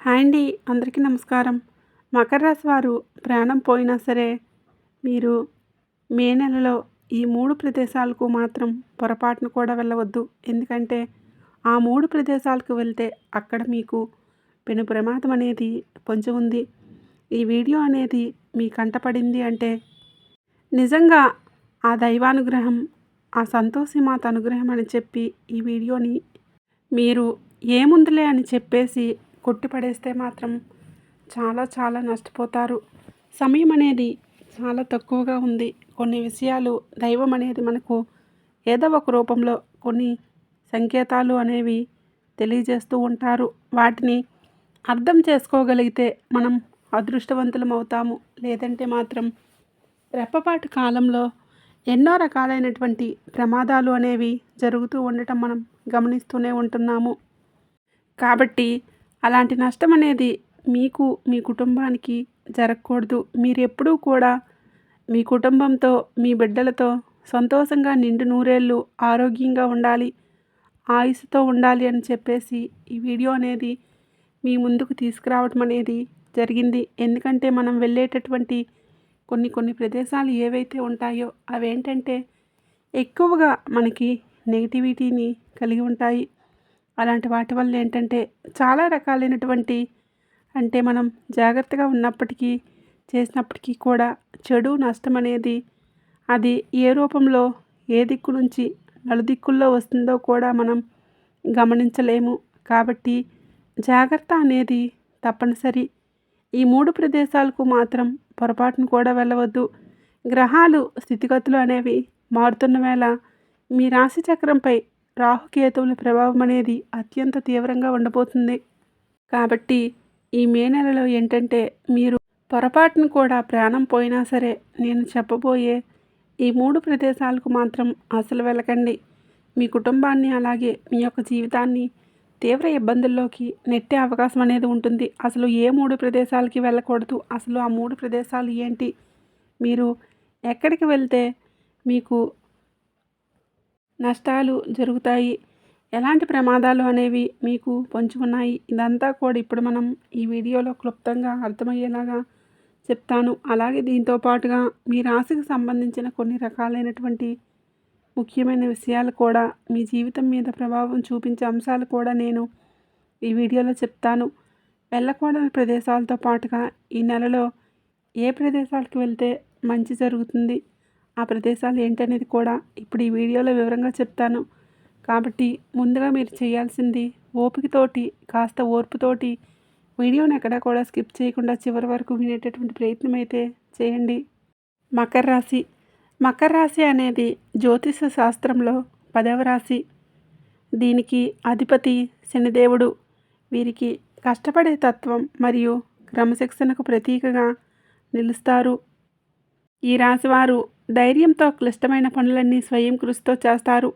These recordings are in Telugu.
హాయ్ అండి. అందరికీ నమస్కారం. మకర రాశి వారు ప్రాణం పోయినా సరే, మీరు మే నెలలో ఈ 3 ప్రదేశాలకు మాత్రం పొరపాటున కూడా వెళ్ళవద్దు. ఎందుకంటే, ఆ 3 ప్రదేశాలకు వెళ్తే అక్కడ మీకు పెను ప్రమాదం అనేది పొంచి ఉంది. ఈ వీడియో అనేది మీ కంట పడింది అంటే, నిజంగా ఆ దైవానుగ్రహం, ఆ సంతోషి మాత అనుగ్రహం అని చెప్పి ఈ వీడియోని మీరు ఏముందిలే అని చెప్పేసి కొట్టిపడేస్తే మాత్రం చాలా చాలా నష్టపోతారు. సమయం అనేది చాలా తక్కువగా ఉంది. కొన్ని విషయాలు దైవం అనేది మనకు ఏదో ఒక రూపంలో కొన్ని సంకేతాలు అనేవి తెలియజేస్తూ ఉంటారు. వాటిని అర్థం చేసుకోగలిగితే మనం అదృష్టవంతులం అవుతాము. లేదంటే మాత్రం రెప్పపాటు కాలంలో ఎన్నో రకాలైనటువంటి ప్రమాదాలు అనేవి జరుగుతూ ఉండటం మనం గమనిస్తూనే ఉంటున్నాము. కాబట్టి అలాంటి నష్టం అనేది మీకు, మీ కుటుంబానికి జరగకూడదు. మీరెప్పుడూ కూడా మీ కుటుంబంతో, మీ బిడ్డలతో సంతోషంగా నిండు నూరేళ్ళు ఆరోగ్యంగా ఉండాలి, ఆయుస్సుతో ఉండాలి అని చెప్పేసి ఈ వీడియో అనేది మీ ముందుకు తీసుకురావటం అనేది జరిగింది. ఎందుకంటే మనం వెళ్ళేటటువంటి కొన్ని ప్రదేశాలు ఏవైతే ఉంటాయో అవేంటంటే ఎక్కువగా మనకి నెగిటివిటీని కలిగి ఉంటాయి. అలాంటి వాటి వల్ల ఏంటంటే చాలా రకాలైనటువంటి అంటే మనం జాగ్రత్తగా ఉన్నప్పటికీ చేసినప్పటికీ కూడా చెడు నష్టం అనేది అది ఏ రూపంలో ఏ దిక్కు నుంచి నలుదిక్కుల్లో వస్తుందో కూడా మనం గమనించలేము. కాబట్టి జాగ్రత్త అనేది తప్పనిసరి. ఈ 3 ప్రదేశాలకు మాత్రం పొరపాటున కూడా వెళ్ళవద్దు. గ్రహాలు స్థితిగతులు అనేవి మారుతున్న వేళ మీ రాశి చక్రంపై రాహుకేతువుల ప్రభావం అనేది అత్యంత తీవ్రంగా ఉండబోతుంది. కాబట్టి ఈ మే నెలలో ఏంటంటే మీరు పొరపాటున కూడా ప్రాణం పోయినా సరే నేను చెప్పబోయే ఈ 3 ప్రదేశాలకు మాత్రం అసలు వెళ్ళకండి. మీ కుటుంబాన్ని అలాగే మీ యొక్క జీవితాన్ని తీవ్ర ఇబ్బందుల్లోకి నెట్టే అవకాశం అనేది ఉంటుంది. అసలు ఏ 3 ప్రదేశాలకి వెళ్ళకూడదు, అసలు ఆ 3 ప్రదేశాలు ఏంటి, మీరు ఎక్కడికి వెళ్తే మీకు నష్టాలు జరుగుతాయి, ఎలాంటి ప్రమాదాలు అనేవి మీకు పొంచి ఉన్నాయి, ఇదంతా కూడా ఇప్పుడు మనం ఈ వీడియోలో క్లుప్తంగా అర్థమయ్యేలాగా చెప్తాను. అలాగే దీంతో పాటుగా మీ రాశికి సంబంధించిన కొన్ని రకాలైనటువంటి ముఖ్యమైన విషయాలు కూడా మీ జీవితం మీద ప్రభావం చూపించే అంశాలు కూడా నేను ఈ వీడియోలో చెప్తాను. వెళ్ళకూడని ప్రదేశాలతో పాటుగా ఈ నెలలో ఏ ప్రదేశాలకు వెళ్తే మంచి జరుగుతుంది, ఆ ప్రదేశాలు ఏంటనేది కూడా ఇప్పుడు ఈ వీడియోలో వివరంగా చెప్తాను. కాబట్టి ముందుగా మీరు చేయాల్సింది ఓపికతోటి, కాస్త ఓర్పుతోటి వీడియోని ఎక్కడా కూడా స్కిప్ చేయకుండా చివరి వరకు వినేటటువంటి ప్రయత్నం అయితే చేయండి. మకర రాశి. మకర రాశి అనేది జ్యోతిష శాస్త్రంలో 10వ రాశి. దీనికి అధిపతి శనిదేవుడు. వీరికి కష్టపడే తత్వం మరియు క్రమశిక్షణకు ప్రతీకగా నిలుస్తారు. ఈ రాశివారు ధైర్యంతో క్లిష్టమైన పనులన్నీ స్వయం కృషితో చేస్తారు.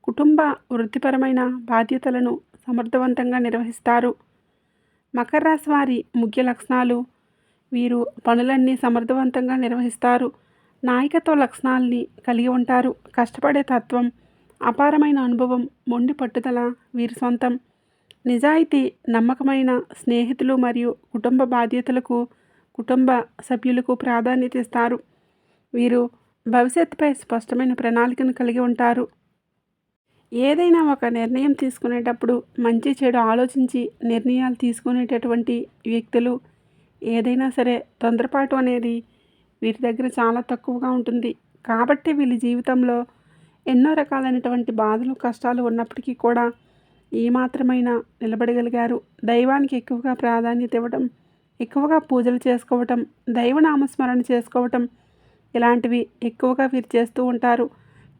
కుటుంబ వృత్తిపరమైన బాధ్యతలను సమర్థవంతంగా నిర్వహిస్తారు. మకర రాశి వారి ముఖ్య లక్షణాలు: వీరు పనులన్నీ సమర్థవంతంగా నిర్వహిస్తారు. నాయకత్వ లక్షణాలని కలిగి ఉంటారు. కష్టపడే తత్వం, అపారమైన అనుభవం, మొండి పట్టుదల వీరి సొంతం. నిజాయితీ, నమ్మకమైన స్నేహితులు మరియు కుటుంబ బాధ్యతలకు, కుటుంబ సభ్యులకు ప్రాధాన్యత ఇస్తారు. వీరు భవిష్యత్తుపై స్పష్టమైన ప్రణాళికను కలిగి ఉంటారు. ఏదైనా ఒక నిర్ణయం తీసుకునేటప్పుడు మంచి చెడు ఆలోచించి నిర్ణయాలు తీసుకునేటటువంటి వ్యక్తులు. ఏదైనా సరే తొందరపాటు అనేది వీరి దగ్గర చాలా తక్కువగా ఉంటుంది. కాబట్టి వీళ్ళ జీవితంలో ఎన్నో రకాలైనటువంటి బాధలు, కష్టాలు ఉన్నప్పటికీ కూడా ఏమాత్రమైనా నిలబడగలిగారు. దైవానికి ఎక్కువగా ప్రాధాన్యత ఇవ్వటం, ఎక్కువగా పూజలు చేసుకోవటం, దైవనామస్మరణ చేసుకోవటం ఇలాంటివి ఎక్కువగా వీరు చేస్తూ ఉంటారు.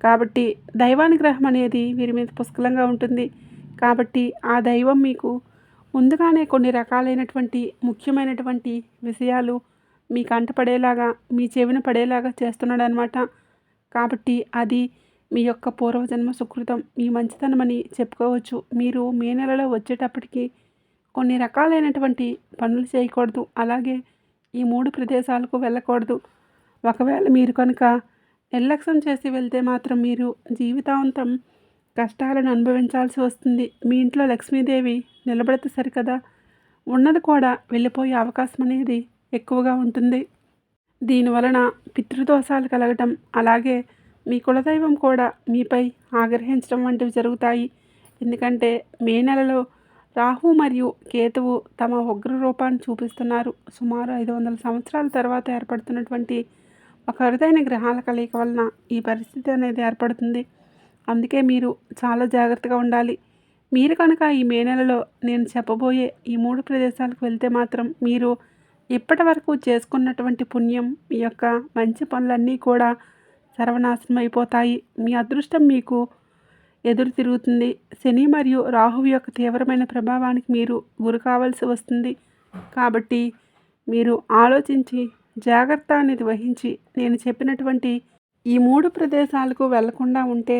కాబట్టి దైవానుగ్రహం అనేది వీరి మీద పుష్కలంగా ఉంటుంది. కాబట్టి ఆ దైవం మీకు ముందుగానే కొన్ని రకాలైనటువంటి ముఖ్యమైనటువంటి విషయాలు మీ కంట పడేలాగా, మీ చెవిన పడేలాగా చేస్తున్నాడు అనమాట. కాబట్టి అది మీ యొక్క పూర్వజన్మ సుకృతం, మీ మంచితనమని చెప్పుకోవచ్చు. మీరు మే నెలలో వచ్చేటప్పటికి కొన్ని రకాలైనటువంటి పనులు చేయకూడదు. అలాగే ఈ 3 ప్రదేశాలకు వెళ్ళకూడదు. ఒకవేళ మీరు కనుక నిర్లక్ష్యం చేసి వెళ్తే మాత్రం మీరు జీవితాంతం కష్టాలను అనుభవించాల్సి వస్తుంది. మీ ఇంట్లో లక్ష్మీదేవి నిలబడితే సరికదా, ఉన్నది కూడా వెళ్ళిపోయే అవకాశం అనేది ఎక్కువగా ఉంటుంది. దీనివలన పితృదోషాలు కలగటం, అలాగే మీ కులదైవం కూడా మీపై ఆగ్రహించడం వంటివి జరుగుతాయి. ఎందుకంటే మే నెలలో రాహు మరియు కేతువు తమ ఉగ్ర రూపాన్ని చూపిస్తున్నారు. సుమారు 500 సంవత్సరాల తర్వాత ఏర్పడుతున్నటువంటి ఒక అరుదైన గ్రహాల కలయిక వలన ఈ పరిస్థితి అనేది ఏర్పడుతుంది. అందుకే మీరు చాలా జాగ్రత్తగా ఉండాలి. మీరు కనుక ఈ మే నెలలో నేను చెప్పబోయే ఈ 3 ప్రదేశాలకు వెళ్తే మాత్రం మీరు ఇప్పటి వరకు చేసుకున్నటువంటి పుణ్యం, మీ యొక్క మంచి పనులన్నీ కూడా సర్వనాశనం అయిపోతాయి. మీ అదృష్టం మీకు ఎదురు తిరుగుతుంది. శని మరియు రాహువు యొక్క తీవ్రమైన ప్రభావానికి మీరు గురి కావాల్సి వస్తుంది. కాబట్టి మీరు ఆలోచించి జాగ్రత్త అనేది వహించి నేను చెప్పినటువంటి ఈ 3 ప్రదేశాలకు వెళ్లకుండా ఉంటే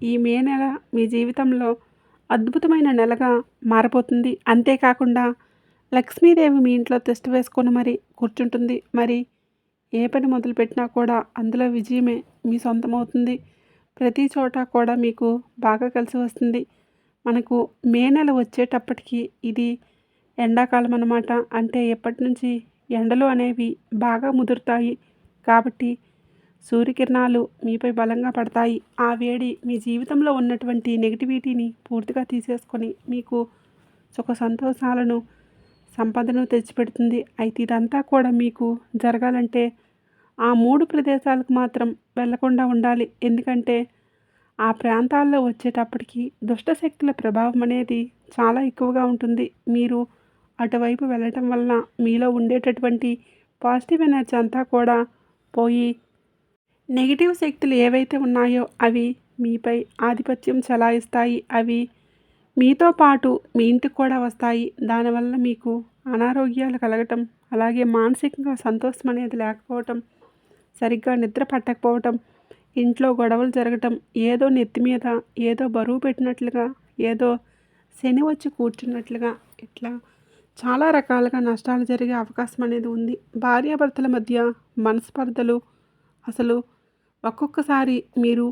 ఈ మే నెల మీ జీవితంలో అద్భుతమైన నెలగా మారబోతుంది. అంతేకాకుండా లక్ష్మీదేవి మీ ఇంట్లో తిష్ట వేసుకొని మరి కూర్చుంటుంది. మరి ఏ పని మొదలుపెట్టినా కూడా అందులో విజయమే మీ సొంతమవుతుంది. ప్రతి చోట కూడా మీకు బాగా కలిసి వస్తుంది. మనకు మే నెల వచ్చేటప్పటికి ఇది ఎండాకాలం అన్నమాట. అంటే ఎప్పటి నుంచి ఎండలు అనేవి బాగా ముదురుతాయి. కాబట్టి సూర్యకిరణాలు మీపై బలంగా పడతాయి. ఆ వేడి మీ జీవితంలో ఉన్నటువంటి నెగిటివిటీని పూర్తిగా తీసేసుకొని మీకు సుఖ సంతోషాలను, సంపదను తెచ్చిపెడుతుంది. అయితే ఇదంతా కూడా మీకు జరగాలంటే ఆ 3 ప్రదేశాలకు మాత్రం వెళ్లకుండా ఉండాలి. ఎందుకంటే ఆ ప్రాంతాల్లో వచ్చేటప్పటికి దుష్టశక్తుల ప్రభావం అనేది చాలా ఎక్కువగా ఉంటుంది. మీరు అటువైపు వెళ్ళటం వలన మీలో ఉండేటటువంటి పాజిటివ్ ఎనర్జీ అంతా కూడా పోయి నెగిటివ్ శక్తులు ఏవైతే ఉన్నాయో అవి మీపై ఆధిపత్యం చెలాయిస్తాయి. అవి మీతో పాటు మీ ఇంటికి కూడా వస్తాయి. దానివల్ల మీకు అనారోగ్యాలు కలగటం, అలాగే మానసికంగా సంతోషం అనేది లేకపోవటం, సరిగ్గా నిద్ర పట్టకపోవటం, ఇంట్లో గొడవలు జరగటం, ఏదో నెత్తి మీద ఏదో బరువు పెట్టినట్లుగా, ఏదో శని వచ్చి కూర్చున్నట్లుగా, ఇట్లా చాలా రకాలుగా నష్టాలు జరిగే అవకాశం అనేది ఉంది. భార్యాభర్తల మధ్య మనస్పర్ధలు, అసలు ఒక్కొక్కసారి మీరు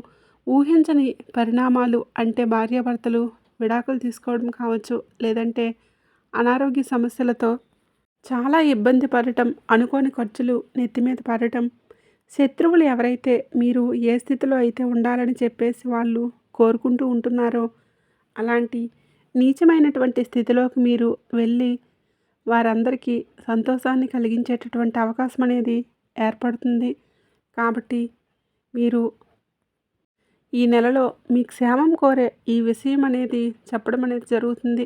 ఊహించని పరిణామాలు, అంటే భార్యాభర్తలు విడాకులు తీసుకోవడం కావచ్చు, లేదంటే అనారోగ్య సమస్యలతో చాలా ఇబ్బంది పడటం, అనుకోని ఖర్చులు నెత్తి మీద పడటం, శత్రువులు ఎవరైతే మీరు ఏ స్థితిలో అయితే ఉండాలని చెప్పేసి వాళ్ళు కోరుకుంటూ ఉంటున్నారో అలాంటి నీచమైనటువంటి స్థితిలోకి మీరు వెళ్ళి వారందరికీ సంతోషాన్ని కలిగించేటటువంటి అవకాశం అనేది ఏర్పడుతుంది. కాబట్టి మీరు ఈ నెలలో మీ క్షేమం కోరే ఈ విషయం అనేది చెప్పడం అనేది జరుగుతుంది.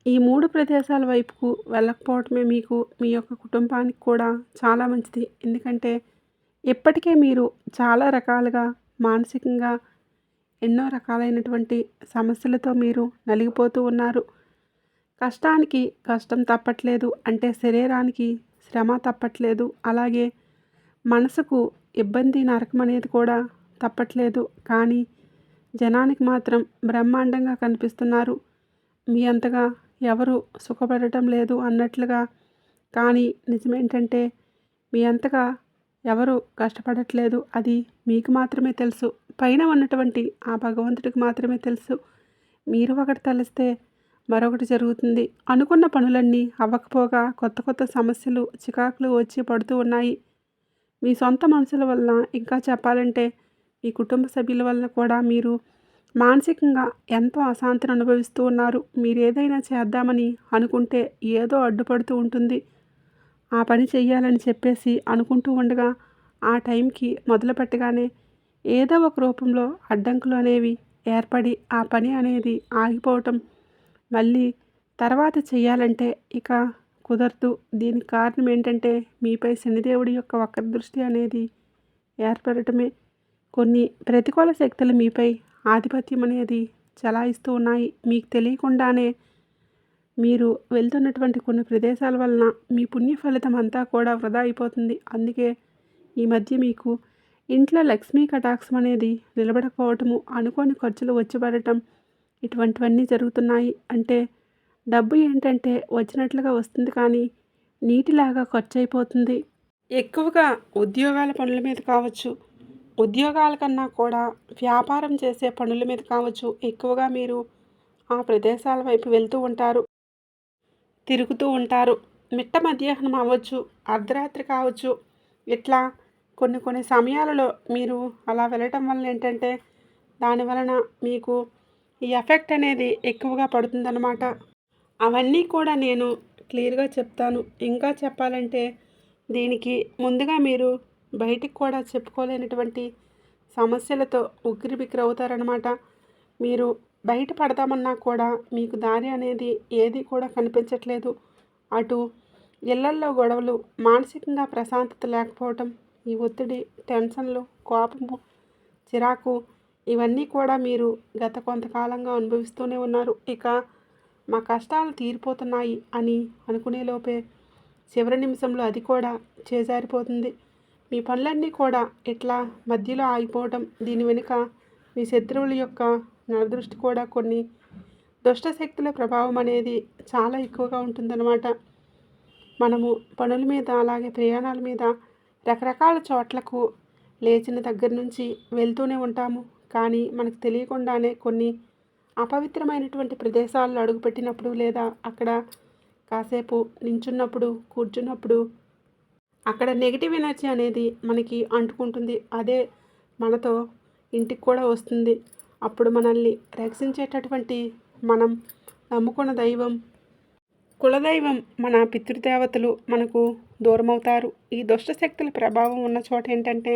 ఈ 3 ప్రదేశాల వైపుకు వెళ్ళకపోవటమే మీకు, మీ యొక్క కుటుంబానికి కూడా చాలా మంచిది. ఎందుకంటే ఇప్పటికే మీరు చాలా రకాలుగా మానసికంగా ఎన్నో రకాలైనటువంటి సమస్యలతో మీరు నలిగిపోతూ ఉన్నారు. కష్టానికి కష్టం తప్పట్లేదు, అంటే శరీరానికి శ్రమ తప్పట్లేదు, అలాగే మనసుకు ఇబ్బంది, నరకం అనేది కూడా తప్పట్లేదు. కానీ జనానికి మాత్రం బ్రహ్మాండంగా కనిపిస్తున్నారు. మీ అంతగా ఎవరు సుఖపడటం లేదు అన్నట్లుగా. కానీ నిజమేంటంటే మీ అంతగా ఎవరు కష్టపడట్లేదు. అది మీకు మాత్రమే తెలుసు. పైన ఉన్నటువంటి ఆ భగవంతుడికి మాత్రమే తెలుసు. మీరు ఒకటి తలిస్తే మరొకటి జరుగుతుంది. అనుకున్న పనులన్నీ అవ్వకపోగా కొత్త కొత్త సమస్యలు, చికాకులు వచ్చి పడుతూ ఉన్నాయి. మీ సొంత మనుషుల వలన, ఇంకా చెప్పాలంటే మీ కుటుంబ సభ్యుల వలన కూడా మీరు మానసికంగా ఎంతో అశాంతిని అనుభవిస్తూ ఉన్నారు. మీరు ఏదైనా చేద్దామని అనుకుంటే ఏదో అడ్డుపడుతూ ఉంటుంది. ఆ పని చెయ్యాలని చెప్పేసి అనుకుంటూ ఉండగా ఆ టైంకి మొదలు పెట్టగానే ఏదో ఒక రూపంలో అడ్డంకులు అనేవి ఏర్పడి ఆ పని అనేది ఆగిపోవటం, మళ్ళీ తర్వాత చెయ్యాలంటే ఇక కుదరదు. దీనికి కారణం ఏంటంటే మీపై శనిదేవుడి యొక్క వక్ర దృష్టి అనేది ఏర్పడటమే. కొన్ని ప్రతికూల శక్తులు మీపై ఆధిపత్యం అనేది చలాయిస్తూ ఉన్నాయి. మీకు తెలియకుండానే మీరు వెళ్తున్నటువంటి కొన్ని ప్రదేశాల వలన మీ పుణ్య ఫలితం అంతా కూడా వృధా అయిపోతుంది. అందుకే ఈ మధ్య మీకు ఇంట్లో లక్ష్మీ కటాక్షం అనేది నిలబడకపోవటము, అనుకోని ఖర్చులు వచ్చి పడటం, ఇటువంటివన్నీ జరుగుతున్నాయి. అంటే డబ్బు ఏంటంటే వచ్చినట్లుగా వస్తుంది, కానీ నీటిలాగా ఖర్చు అయిపోతుంది. ఎక్కువగా ఉద్యోగాల పనుల మీద కావచ్చు, ఉద్యోగాల కన్నా కూడా వ్యాపారం చేసే పనుల మీద కావచ్చు, ఎక్కువగా మీరు ఆ ప్రదేశాల వైపు వెళ్తూ ఉంటారు. తిరుగుతూ ఉంటారు. మిట్ట మధ్యాహ్నం అవ్వచ్చు, అర్ధరాత్రి కావచ్చు. ఇట్లా కొన్ని కొన్ని సమయాలలో మీరు అలా వెళ్ళటం వలన ఏంటంటే దానివలన మీకు ఈ ఎఫెక్ట్ అనేది ఎక్కువగా పడుతుందన్నమాట. అవన్నీ కూడా నేను క్లియర్‌గా చెప్తాను. ఇంకా చెప్పాలంటే దీనికి ముందుగా మీరు బయటికి కూడా చెప్పుకోలేనటువంటి సమస్యలతో ఉక్కిరిబిక్కిరవుతారనమాట. మీరు బయట పడదామన్నా కూడా మీకు దారి అనేది ఏది కూడా కనిపించట్లేదు. అటు ఇళ్లల్లో గొడవలు, మానసికంగా ప్రశాంతత లేకపోవటం, ఈ ఒత్తిడి, టెన్షన్‌లు, కోపము, చిరాకు ఇవన్నీ కూడా మీరు గత కొంతకాలంగా అనుభవిస్తూనే ఉన్నారు. ఇక మా కష్టాలు తీరిపోతున్నాయి అని అనుకునేలోపే చివరి నిమిషంలో అది కూడా చేజారిపోతుంది. మీ పనులన్నీ కూడా ఇట్లా మధ్యలో ఆగిపోవటం, దీని వెనుక మీ శత్రువుల యొక్క నరదృష్టి కూడా కొన్ని దుష్ట శక్తుల ప్రభావం అనేది చాలా ఎక్కువగా ఉంటుందన్నమాట. మనము పనుల మీద అలాగే ప్రయాణాల మీద రకరకాల చోట్లకు లేచిన దగ్గర నుంచి వెళ్తూనే ఉంటాము. కానీ మనకు తెలియకుండానే కొన్ని అపవిత్రమైనటువంటి ప్రదేశాల్లో అడుగుపెట్టినప్పుడు లేదా అక్కడ కాసేపు నించున్నప్పుడు, కూర్చున్నప్పుడు అక్కడ నెగిటివ్ ఎనర్జీ అనేది మనకి అంటుకుంటుంది. అదే మనతో ఇంటికి కూడా వస్తుంది. అప్పుడు మనల్ని రక్షించేటటువంటి మనం నమ్ముకున్న దైవం, కులదైవం, మన పితృదేవతలు మనకు దూరమవుతారు. ఈ దుష్ట శక్తుల ప్రభావం ఉన్న చోట ఏంటంటే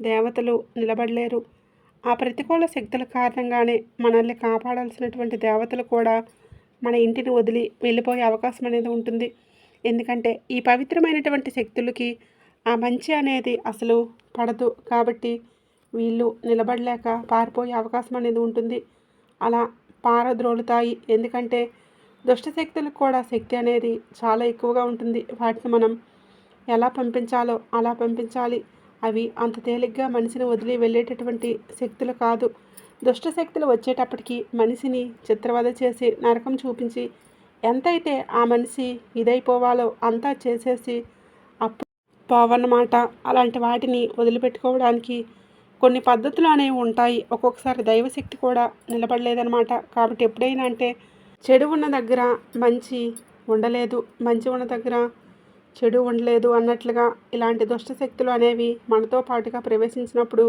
దేవతలు నిలబడలేరు. ఆ ప్రతికూల శక్తుల కారణంగానే మనల్ని కాపాడాల్సినటువంటి దేవతలు కూడా మన ఇంటిని వదిలి వెళ్ళిపోయే అవకాశం అనేది ఉంటుంది. ఎందుకంటే ఈ పవిత్రమైనటువంటి శక్తులకి ఆ మంచి అనేది అసలు పడదు. కాబట్టి వీళ్ళు నిలబడలేక పారిపోయే అవకాశం అనేది ఉంటుంది. అలా పారద్రోలుతాయి. ఎందుకంటే దుష్టశక్తులకు కూడా శక్తి అనేది చాలా ఎక్కువగా ఉంటుంది. వాటిని మనం ఎలా పంపించాలో అలా పంపించాలి. అవి అంత తేలిగ్గా మనిషిని వదిలి వెళ్ళేటటువంటి శక్తులు కాదు. దుష్ట శక్తులు వచ్చేటప్పటికి మనిషిని చిత్రవద చేసి నరకం చూపించి ఎంతైతే ఆ మనిషి ఇదైపోవాలో అంతా చేసేసి అప్పుడు పోవన్నమాట. అలాంటి వాటిని వదిలిపెట్టుకోవడానికి కొన్ని పద్ధతులు అనేవి ఉంటాయి. ఒక్కొక్కసారి దైవశక్తి కూడా నిలబడలేదన్నమాట. కాబట్టి ఎప్పుడైనా అంటే చెడు ఉన్న దగ్గర మంచి ఉండలేదు, మంచి ఉన్న దగ్గర చెడు ఉండలేదు అన్నట్లుగా ఇలాంటి దుష్ట శక్తులు అనేవి మనతో పాటుగా ప్రవేశించినప్పుడు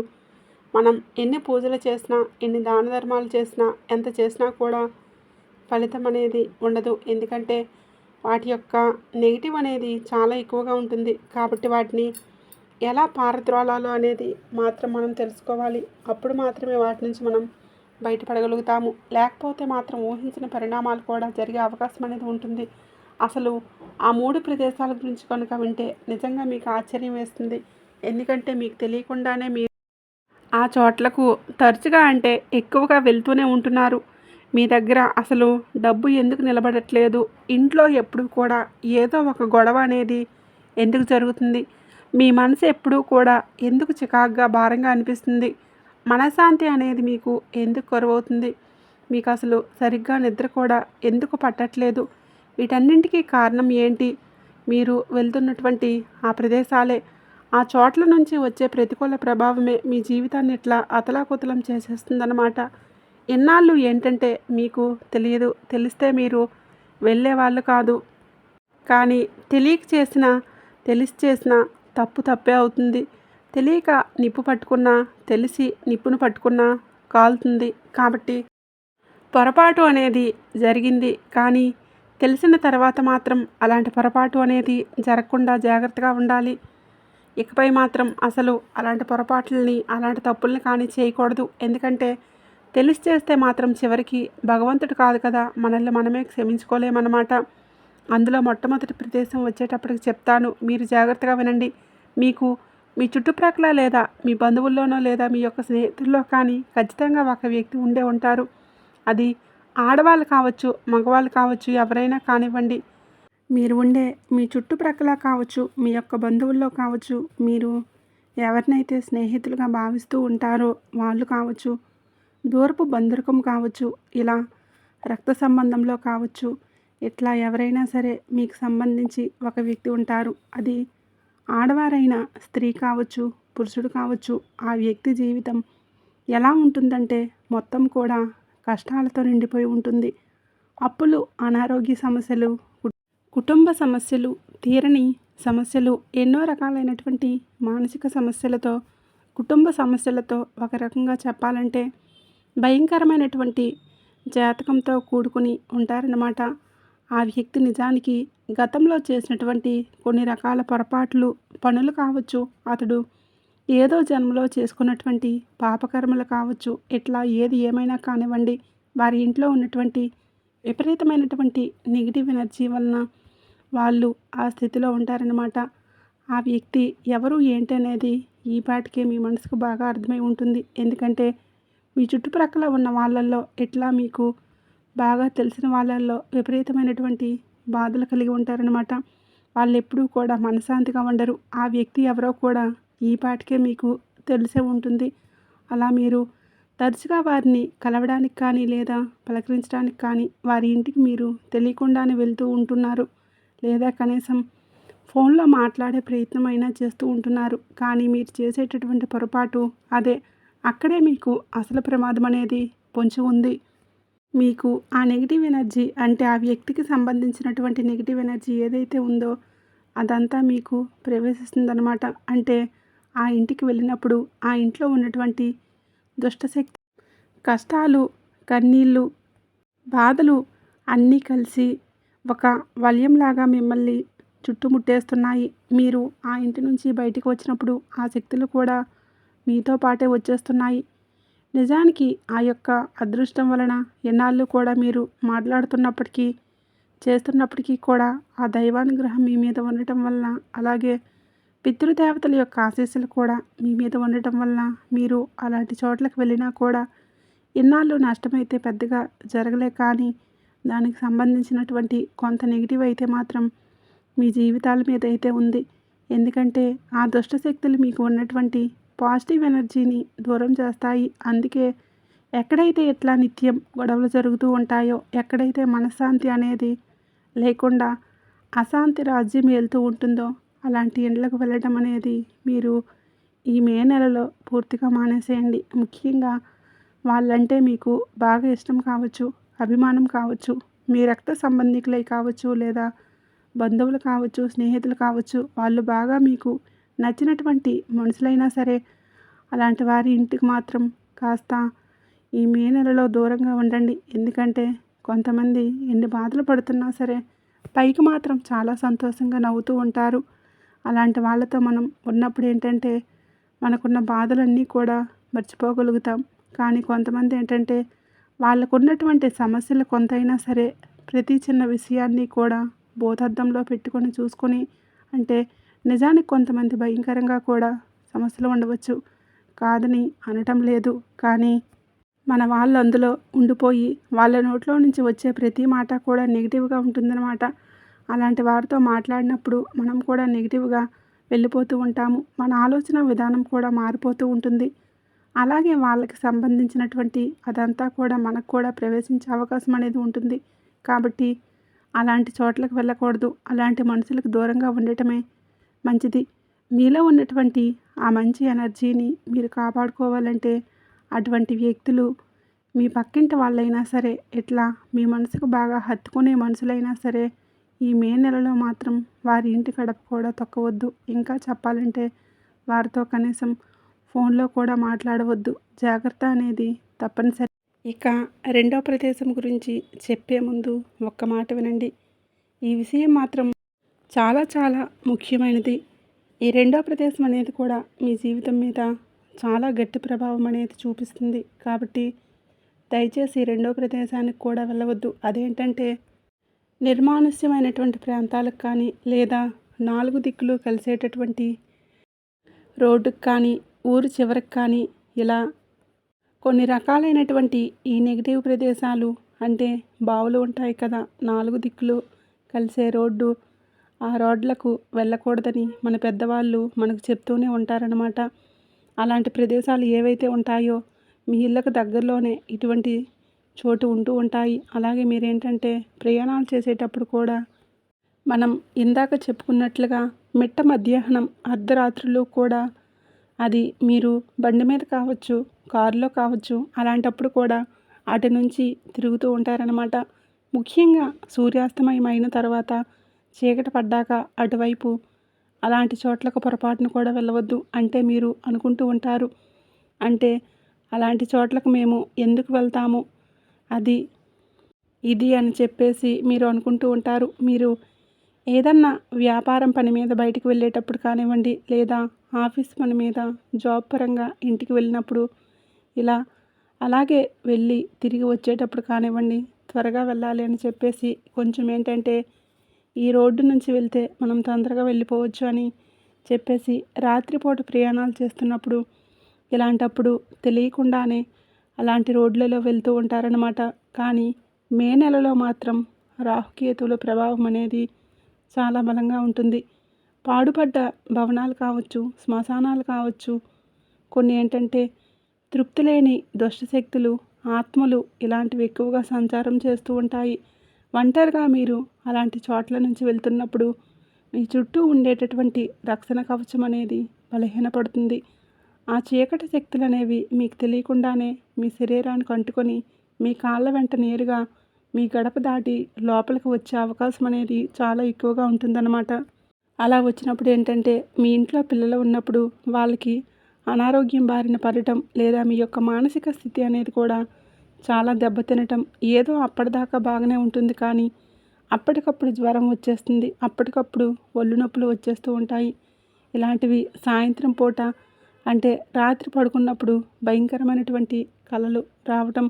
మనం ఎన్ని పూజలు చేసినా, ఎన్ని దాన ధర్మాలు చేసినా, ఎంత చేసినా కూడా ఫలితం అనేది ఉండదు. ఎందుకంటే వాటి యొక్క నెగిటివ్ అనేది చాలా ఎక్కువగా ఉంటుంది. కాబట్టి వాటిని ఎలా పారద్రోలాలో అనేది మాత్రం మనం తెలుసుకోవాలి. అప్పుడు మాత్రమే వాటి నుంచి మనం బయటపడగలుగుతాము. లేకపోతే మాత్రం ఊహించిన పరిణామాలు కూడా జరిగే అవకాశం అనేది ఉంటుంది. అసలు ఆ 3 ప్రదేశాల గురించి కనుక వింటే నిజంగా మీకు ఆశ్చర్యం వేస్తుంది. ఎందుకంటే మీకు తెలియకుండానే మీరు ఆ చోట్లకు తరచుగా అంటే ఎక్కువగా వెళ్తూనే ఉంటున్నారు. మీ దగ్గర అసలు డబ్బు ఎందుకు నిలబడట్లేదు? ఇంట్లో ఎప్పుడు కూడా ఏదో ఒక గొడవ అనేది ఎందుకు జరుగుతుంది? మీ మనసు ఎప్పుడూ కూడా ఎందుకు చికాకుగా, భారంగా అనిపిస్తుంది? మనశ్శాంతి అనేది మీకు ఎందుకు కరువవుతుంది? మీకు అసలు సరిగ్గా నిద్ర కూడా ఎందుకు పట్టట్లేదు? వీటన్నింటికీ కారణం ఏంటి? మీరు వెళ్తున్నటువంటి ఆ ప్రదేశాలే. ఆ చోట్ల నుంచి వచ్చే ప్రతికూల ప్రభావమే మీ జీవితాన్ని ఇట్లా అతలాకుతలం చేసేస్తుందన్నమాట. ఇన్నాళ్ళు ఏంటంటే మీకు తెలియదు. తెలిస్తే మీరు వెళ్ళేవాళ్ళు కాదు. కానీ తెలియక చేసిన, తెలిసి చేసిన తప్పు తప్పే అవుతుంది. తెలియక నిప్పు పట్టుకున్నా, తెలిసి నిప్పును పట్టుకున్నా కాలుతుంది. కాబట్టి పొరపాటు అనేది జరిగింది. కానీ తెలిసిన తర్వాత మాత్రం అలాంటి పొరపాటు అనేది జరగకుండా జాగ్రత్తగా ఉండాలి. ఇకపై మాత్రం అసలు అలాంటి పొరపాట్లని, అలాంటి తప్పుల్ని కానీ చేయకూడదు. ఎందుకంటే తెలిసి చేస్తే మాత్రం చివరికి భగవంతుడు కాదు కదా, మనల్ని మనమే క్షమించుకోలేమన్నమాట. అందులో మొట్టమొదటి ప్రదేశం వచ్చేటప్పటికి చెప్తాను. మీరు జాగ్రత్తగా వినండి. మీకు మీ చుట్టుప్రక్కల లేదా మీ బంధువుల్లోనో లేదా మీ యొక్క స్నేహితుల్లో కానీ ఖచ్చితంగా ఒక వ్యక్తి ఉండే ఉంటారు. అది ఆడవాళ్ళు కావచ్చు, మగవాళ్ళు కావచ్చు, ఎవరైనా కానివ్వండి. మీరు ఉండే మీ చుట్టుప్రక్కల కావచ్చు, మీ యొక్క బంధువుల్లో కావచ్చు, మీరు ఎవరినైతే స్నేహితులుగా భావిస్తూ ఉంటారో వాళ్ళు కావచ్చు, దూరపు బంధురకం కావచ్చు, ఇలా రక్త సంబంధంలో కావచ్చు, ఇట్లా ఎవరైనా సరే మీకు సంబంధించి ఒక వ్యక్తి ఉంటారు. అది ఆడవారైనా, స్త్రీ కావచ్చు, పురుషుడు కావచ్చు. ఆ వ్యక్తి జీవితం ఎలా ఉంటుందంటే మొత్తం కూడా కష్టాలతో నిండిపోయి ఉంటుంది. అప్పులు, అనారోగ్య సమస్యలు, కుటుంబ సమస్యలు, తీరని సమస్యలు, ఎన్నో రకాలైనటువంటి మానసిక సమస్యలతో, కుటుంబ సమస్యలతో ఒక రకంగా చెప్పాలంటే భయంకరమైనటువంటి జాతకంతో కూడుకుని ఉంటారన్నమాట. ఆ వ్యక్తి నిజానికి గతంలో చేసినటువంటి కొన్ని రకాల పొరపాట్లు, పనులు కావచ్చు, అతడు ఏదో జన్మలో చేసుకున్నటువంటి పాపకర్మలు కావచ్చు, ఇట్లా ఏది ఏమైనా కానివ్వండి, వారి ఇంట్లో ఉన్నటువంటి విపరీతమైనటువంటి నెగిటివ్ ఎనర్జీ వలన వాళ్ళు ఆ స్థితిలో ఉంటారన్నమాట. ఆ వ్యక్తి ఎవరు ఏంటి అనేది ఈ పాటికే మీ మనసుకు బాగా అర్థమై ఉంటుంది. ఎందుకంటే మీ చుట్టుప్రక్కల ఉన్న వాళ్ళల్లో ఇట్లా మీకు బాగా తెలిసిన వాళ్ళల్లో విపరీతమైనటువంటి బాధలు కలిగి ఉంటారనమాట. వాళ్ళు ఎప్పుడూ కూడా మనశ్శాంతిగా ఉండరు. ఆ వ్యక్తి ఎవరో కూడా ఈ పాటికే మీకు తెలిసే ఉంటుంది. అలా మీరు తరచుగా వారిని కలవడానికి కానీ లేదా పలకరించడానికి కానీ వారి ఇంటికి మీరు తెలియకుండానే వెళ్తూ ఉంటున్నారు. లేదా కనీసం ఫోన్లో మాట్లాడే ప్రయత్నం అయినా చేస్తూ ఉంటున్నారు. కానీ మీరు చేసేటటువంటి పొరపాటు అదే. అక్కడే మీకు అసలు ప్రమాదం అనేది పొంచి ఉంది. మీకు ఆ నెగిటివ్ ఎనర్జీ అంటే ఆ వ్యక్తికి సంబంధించినటువంటి నెగిటివ్ ఎనర్జీ ఏదైతే ఉందో అదంతా మీకు ప్రవేశిస్తుందన్నమాట. అంటే ఆ ఇంటికి వెళ్ళినప్పుడు ఆ ఇంట్లో ఉన్నటువంటి దుష్టశక్తి, కష్టాలు, కన్నీళ్ళు, బాధలు అన్నీ కలిసి ఒక వలయంలాగా మిమ్మల్ని చుట్టుముట్టేస్తున్నాయి. మీరు ఆ ఇంటి నుంచి బయటికి వచ్చినప్పుడు ఆ శక్తులు కూడా మీతో పాటే వచ్చేస్తున్నాయి. నిజానికి ఆ యొక్క అదృష్టం వలన ఎన్నాళ్ళు కూడా మీరు మాట్లాడుతున్నప్పటికీ, చేస్తున్నప్పటికీ కూడా ఆ దైవానుగ్రహం మీ మీద ఉండటం వలన, అలాగే పితృదేవతల యొక్క ఆశీస్సులు కూడా మీ మీద ఉండటం వలన మీరు అలాంటి చోట్లకు వెళ్ళినా కూడా ఇన్నాళ్ళు నష్టమైతే పెద్దగా జరగలే. కానీ దానికి సంబంధించినటువంటి కొంత నెగిటివ్ అయితే మాత్రం మీ జీవితాల మీద అయితే ఉంది. ఎందుకంటే ఆ దుష్టశక్తులు మీకు ఉన్నటువంటి పాజిటివ్ ఎనర్జీని దూరం చేస్తాయి. అందుకే ఎక్కడైతే ఇట్లా నిత్యం గొడవలు జరుగుతూ ఉంటాయో, ఎక్కడైతే మనశ్శాంతి అనేది లేకుండా అశాంతి రాజ్యం ఏలుతూ ఉంటుందో అలాంటి ఇండ్లకు వెళ్ళడం అనేది మీరు ఈ మే నెలలో పూర్తిగా మానేసేయండి. ముఖ్యంగా వాళ్ళంటే మీకు బాగా ఇష్టం కావచ్చు, అభిమానం కావచ్చు, మీ రక్త సంబంధికులై కావచ్చు, లేదా బంధువులు కావచ్చు, స్నేహితులు కావచ్చు, వాళ్ళు బాగా మీకు నచ్చినటువంటి మనుషులైనా సరే అలాంటి వారి ఇంటికి మాత్రం కాస్త ఈ మే నెలలో దూరంగా ఉండండి. ఎందుకంటే కొంతమంది ఎన్ని బాధలు పడుతున్నా సరే పైకి మాత్రం చాలా సంతోషంగా నవ్వుతూ ఉంటారు. అలాంటి వాళ్ళతో మనం ఉన్నప్పుడు ఏంటంటే మనకున్న బాధలన్నీ కూడా మర్చిపోగలుగుతాం. కానీ కొంతమంది ఏంటంటే వాళ్ళకున్నటువంటి సమస్యలు కొంతైనా సరే ప్రతి చిన్న విషయాన్ని కూడా భూతద్దంలో పెట్టుకొని చూసుకొని, అంటే నిజానికి కొంతమంది భయంకరంగా కూడా సమస్యలు ఉండవచ్చు, కాదని అనటం లేదు. కానీ మన వాళ్ళు అందులో ఉండిపోయి వాళ్ళ నోట్లో నుంచి వచ్చే ప్రతి మాట కూడా నెగిటివ్గా ఉంటుందన్నమాట. అలాంటి వారితో మాట్లాడినప్పుడు మనం కూడా నెగిటివ్గా వెళ్ళిపోతూ ఉంటాము. మన ఆలోచన విధానం కూడా మారిపోతూ ఉంటుంది. అలాగే వాళ్ళకి సంబంధించినటువంటి అదంతా కూడా మనకు కూడా ప్రవేశించే అవకాశం అనేది ఉంటుంది. కాబట్టి అలాంటి చోట్లకు వెళ్ళకూడదు. అలాంటి మనుషులకు దూరంగా ఉండటమే మంచిది. మీలో ఉన్నటువంటి ఆ మంచి ఎనర్జీని మీరు కాపాడుకోవాలంటే అటువంటి వ్యక్తులు మీ పక్కింటి వాళ్ళైనా సరే, ఇట్లా మీ మనసుకు బాగా హత్తుకునే మనుషులైనా సరే ఈ మే నెలలో మాత్రం వారి ఇంటి గడప కూడా తొక్కవద్దు. ఇంకా చెప్పాలంటే వారితో కనీసం ఫోన్లో కూడా మాట్లాడవద్దు. జాగ్రత్త అనేది తప్పనిసరి. ఇక రెండో ప్రదేశం గురించి చెప్పే ముందు ఒక్క మాట వినండి. ఈ విషయం మాత్రం చాలా చాలా ముఖ్యమైనది. ఈ రెండో ప్రదేశం అనేది కూడా మీ జీవితం మీద చాలా గట్టి ప్రభావం అనేది చూపిస్తుంది. కాబట్టి దయచేసి ఈ రెండో ప్రదేశానికి కూడా వెళ్ళవద్దు. అదేంటంటే నిర్మానుష్యమైనటువంటి ప్రాంతాలకు కానీ, లేదా నాలుగు దిక్కులు కలిసేటటువంటి రోడ్డుకు కానీ, ఊరు చివరికి కానీ, ఇలా కొన్ని రకాలైనటువంటి ఈ నెగిటివ్ ప్రదేశాలు, అంటే బావులు ఉంటాయి కదా, నాలుగు దిక్కులు కలిసే రోడ్డు, ఆ రోడ్లకు వెళ్ళకూడదని మన పెద్దవాళ్ళు మనకు చెప్తూనే ఉంటారనమాట. అలాంటి ప్రదేశాలు ఏవైతే ఉంటాయో మీ ఇళ్ళకు దగ్గరలోనే ఇటువంటి చోటు ఉంటూ ఉంటాయి. అలాగే మీరేంటంటే ప్రయాణాలు చేసేటప్పుడు కూడా మనం ఇందాక చెప్పుకున్నట్లుగా మిట్ట మధ్యాహ్నం అర్ధరాత్రులు కూడా అది మీరు బండి మీద కావచ్చు, కారులో కావచ్చు, అలాంటప్పుడు కూడా అటు నుంచి తిరుగుతూ ఉంటారనమాట. ముఖ్యంగా సూర్యాస్తమయం అయిన తర్వాత చీకటి పడ్డాక అటువైపు అలాంటి చోట్లకు పొరపాటున కూడా వెళ్ళవద్దు. అంటే మీరు అనుకుంటూ ఉంటారు, అంటే అలాంటి చోట్లకు మేము ఎందుకు వెళ్తాము, అది ఇది అని చెప్పేసి మీరు అనుకుంటూ ఉంటారు. మీరు ఏదన్నా వ్యాపారం పని మీద బయటికి వెళ్ళేటప్పుడు కానివ్వండి, లేదా ఆఫీస్ పని మీద జాబ్ పరంగా ఇంటికి వెళ్ళినప్పుడు ఇలా అలాగే వెళ్ళి తిరిగి వచ్చేటప్పుడు కానివ్వండి, త్వరగా వెళ్ళాలి అని చెప్పేసి కొంచెం ఏంటంటే ఈ రోడ్డు నుంచి వెళ్తే మనం తొందరగా వెళ్ళిపోవచ్చు అని చెప్పేసి రాత్రిపూట ప్రయాణాలు చేస్తున్నప్పుడు ఇలాంటప్పుడు తెలియకుండానే అలాంటి రోడ్లలో వెళ్తూ ఉంటారనమాట. కానీ మే నెలలో మాత్రం రాహుకేతువుల ప్రభావం అనేది చాలా బలంగా ఉంటుంది. పాడుపడ్డ భవనాలు కావచ్చు, శ్మశానాలు కావచ్చు, కొన్ని ఏంటంటే తృప్తి లేని దుష్టశక్తులు, ఆత్మలు ఇలాంటివి ఎక్కువగా సంచారం చేస్తూ ఉంటాయి. ఒంటరిగా మీరు అలాంటి చోట్ల నుంచి వెళ్తున్నప్పుడు మీ చుట్టూ ఉండేటటువంటి రక్షణ కవచం అనేది బలహీనపడుతుంది. ఆ చీకటి శక్తులు అనేవి మీకు తెలియకుండానే మీ శరీరానికి అంటుకొని మీ కాళ్ళ వెంట నేరుగా మీ గడప దాటి లోపలికి వచ్చే అవకాశం అనేది చాలా ఎక్కువగా ఉంటుందన్నమాట. అలా వచ్చినప్పుడు ఏంటంటే మీ ఇంట్లో పిల్లలు ఉన్నప్పుడు వాళ్ళకి అనారోగ్యం బారిన పడటం, లేదా మీ యొక్క మానసిక స్థితి అనేది కూడా చాలా దెబ్బతినటం. ఏదో అప్పటిదాకా బాగానే ఉంటుంది, కానీ అప్పటికప్పుడు జ్వరం వచ్చేస్తుంది, అప్పటికప్పుడు ఒళ్ళు నొప్పులు వచ్చేస్తూ ఉంటాయి. ఇలాంటివి సాయంత్రం పూట అంటే రాత్రి పడుకున్నప్పుడు భయంకరమైనటువంటి కలలు రావటం,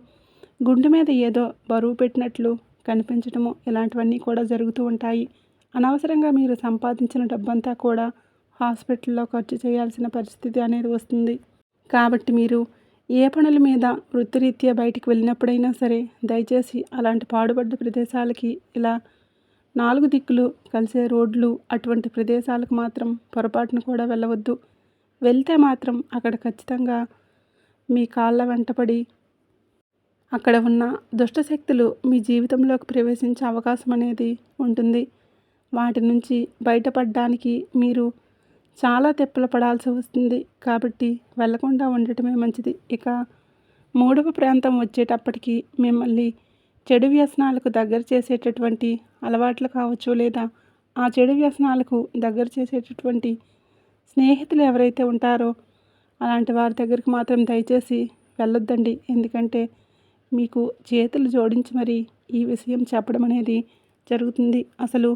గుండె మీద ఏదో బరువు పెట్టినట్లు కనిపించటము, ఇలాంటివన్నీ కూడా జరుగుతూ ఉంటాయి. అనవసరంగా మీరు సంపాదించిన డబ్బంతా కూడా హాస్పిటల్లో ఖర్చు చేయాల్సిన పరిస్థితి అనేది వస్తుంది. కాబట్టి మీరు ఏ పనుల మీద వృత్తిరీత్యా బయటికి వెళ్ళినప్పుడైనా సరే దయచేసి అలాంటి పాడుబడ్డ ప్రదేశాలకి, ఇలా 4 దిక్కులు కలిసే రోడ్లు అటువంటి ప్రదేశాలకు మాత్రం పొరపాటున కూడా వెళ్ళవద్దు. వెళ్తే మాత్రం అక్కడ ఖచ్చితంగా మీ కాళ్ళ వెంటపడి అక్కడ ఉన్న దుష్టశక్తులు మీ జీవితంలోకి ప్రవేశించే అవకాశం అనేది ఉంటుంది. వాటి నుంచి బయటపడడానికి మీరు చాలా తిప్పలు పడాల్సి వస్తుంది. కాబట్టి వెళ్ళకుండా ఉండటమే మంచిది. ఇక మూడవ ప్రాంతం వచ్చేటప్పటికి మిమ్మల్ని చెడు వ్యసనాలకు దగ్గర చేసేటటువంటి అలవాట్లు కావచ్చు, లేదా ఆ చెడు వ్యసనాలకు దగ్గర చేసేటటువంటి స్నేహితులు ఎవరైతే ఉంటారో అలాంటి వారి దగ్గరికి మాత్రం దయచేసి వెళ్ళొద్దండి. ఎందుకంటే మీకు చేతులు జోడించి మరి ఈ విషయం చెప్పడం అనేది జరుగుతుంది. అసలు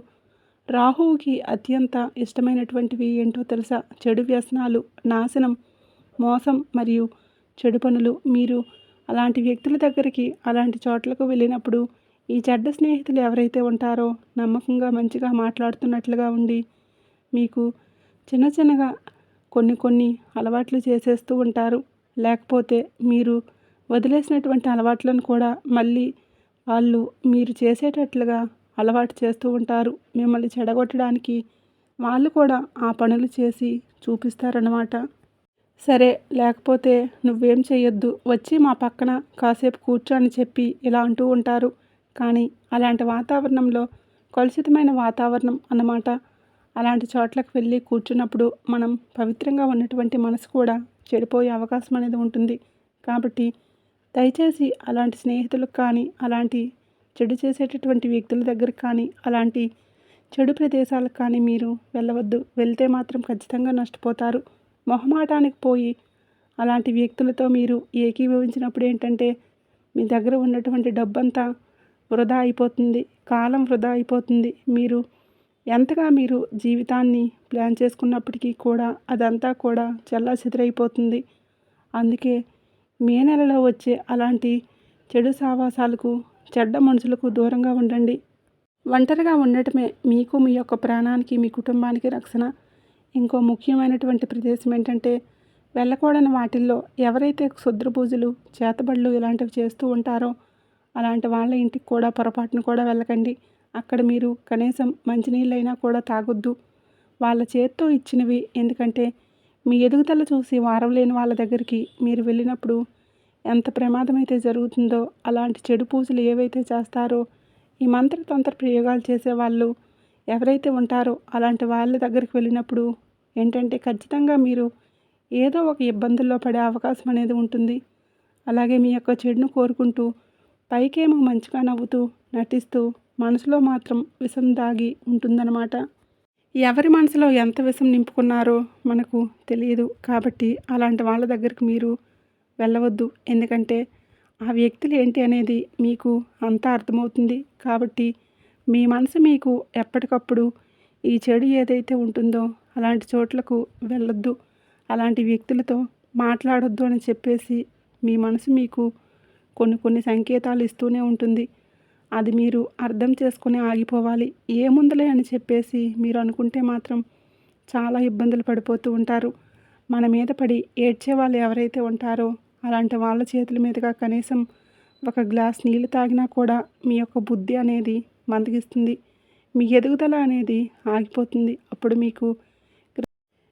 రాహువుకి అత్యంత ఇష్టమైనటువంటివి ఏంటో తెలుసా? చెడు వ్యసనాలు, నాశనం, మోసం మరియు చెడు పనులు. మీరు అలాంటి వ్యక్తుల దగ్గరికి, అలాంటి చోట్లకు వెళ్ళినప్పుడు ఈ చెడ్డ స్నేహితులు ఎవరైతే ఉంటారో నమ్మకంగా మంచిగా మాట్లాడుతున్నట్లుగా ఉండి మీకు చిన్న చిన్నగా కొన్ని అలవాట్లు చేసేస్తూ ఉంటారు. లేకపోతే మీరు వదిలేసినటువంటి అలవాట్లను కూడా మళ్ళీ వాళ్ళు మీరు చేసేటట్లుగా అలవాటు చేస్తూ ఉంటారు. మిమ్మల్ని చెడగొట్టడానికి వాళ్ళు కూడా ఆ పనులు చేసి చూపిస్తారన్నమాట. సరే, లేకపోతే నువ్వేం చేయొద్దు, వచ్చి మా పక్కన కాసేపు కూర్చో అని చెప్పి ఇలా అంటూ ఉంటారు. కానీ అలాంటి వాతావరణంలో కలుషితమైన వాతావరణం అన్నమాట. అలాంటి చోట్లకు వెళ్ళి కూర్చున్నప్పుడు మనం పవిత్రంగా ఉన్నటువంటి మనసు కూడా చెడిపోయే అవకాశం అనేది ఉంటుంది. కాబట్టి దయచేసి అలాంటి స్నేహితులకు కానీ, అలాంటి చెడు చేసేటటువంటి వ్యక్తుల దగ్గరికి కానీ, అలాంటి చెడు ప్రదేశాలకు కానీ మీరు వెళ్ళవద్దు. వెళ్తే మాత్రం ఖచ్చితంగా నష్టపోతారు. మొహమాటానికి పోయి అలాంటి వ్యక్తులతో మీరు ఏకీభవించినప్పుడు ఏంటంటే మీ దగ్గర ఉన్నటువంటి డబ్బంతా వృధా అయిపోతుంది, కాలం వృధా అయిపోతుంది. మీరు జీవితాన్ని ప్లాన్ చేసుకున్నప్పటికీ కూడా అదంతా కూడా చెల్లాచెదురైపోతుంది. అందుకే మే నెలలో వచ్చే అలాంటి చెడు సావాసాలకు, చెడ్డ మనుషులకు దూరంగా ఉండండి. ఒంటరిగా ఉండటమే మీకు, మీ యొక్క ప్రాణానికి, మీ కుటుంబానికి రక్షణ. ఇంకో ముఖ్యమైనటువంటి ప్రదేశం ఏంటంటే వెళ్ళకూడని వాటిల్లో ఎవరైతే క్షుద్ర పూజలు, చేతబడులు ఇలాంటివి చేస్తూ ఉంటారో అలాంటి వాళ్ళ ఇంటికి కూడా పొరపాటును కూడా వెళ్ళకండి. అక్కడ మీరు కనీసం మంచినీళ్ళైనా కూడా తాగొద్దు. వాళ్ళ చేత్తో ఇచ్చినవి. ఎందుకంటే మీ ఎదుగుదల చూసి వారం లేని వాళ్ళ దగ్గరికి మీరు వెళ్ళినప్పుడు ఎంత ప్రమాదం అయితే జరుగుతుందో, అలాంటి చెడు పూజలు ఏవైతే చేస్తారో, ఈ మంత్రతంత్ర ప్రయోగాలు చేసేవాళ్ళు ఎవరైతే ఉంటారో అలాంటి వాళ్ళ దగ్గరికి వెళ్ళినప్పుడు ఏంటంటే ఖచ్చితంగా మీరు ఏదో ఒక ఇబ్బందుల్లో పడే అవకాశం అనేది ఉంటుంది. అలాగే మీ యొక్క చెడును కోరుకుంటూ పైకేమో మంచిగా నవ్వుతూ, నటిస్తూ మనసులో మాత్రం విషం దాగి ఉంటుందన్నమాట. ఎవరి మనసులో ఎంత విషం నింపుకున్నారో మనకు తెలియదు. కాబట్టి అలాంటి వాళ్ళ దగ్గరికి మీరు వెళ్ళవద్దు. ఎందుకంటే ఆ వ్యక్తులు ఏంటి అనేది మీకు అంతా అర్థమవుతుంది. కాబట్టి మీ మనసు మీకు ఎప్పటికప్పుడు ఈ చెడు ఏదైతే ఉంటుందో అలాంటి చోట్లకు వెళ్ళొద్దు. అలాంటి వ్యక్తులతో మాట్లాడొద్దు అని చెప్పేసి మీ మనసు మీకు కొన్ని సంకేతాలు ఇస్తూనే ఉంటుంది. అది మీరు అర్థం చేసుకుని ఆగిపోవాలి. ఏముందిలే అని చెప్పేసి మీరు అనుకుంటే మాత్రం చాలా ఇబ్బందులు పడిపోతూ ఉంటారు. మన మీద పడి ఏడ్చే వాళ్ళు ఎవరైతే ఉంటారో అలాంటి వాళ్ళ చేతుల మీదుగా కనీసం ఒక గ్లాస్ నీళ్ళు తాగినా కూడా మీ యొక్క బుద్ధి అనేది మందగిస్తుంది. మీ ఎదుగుదల అనేది ఆగిపోతుంది. అప్పుడు మీకు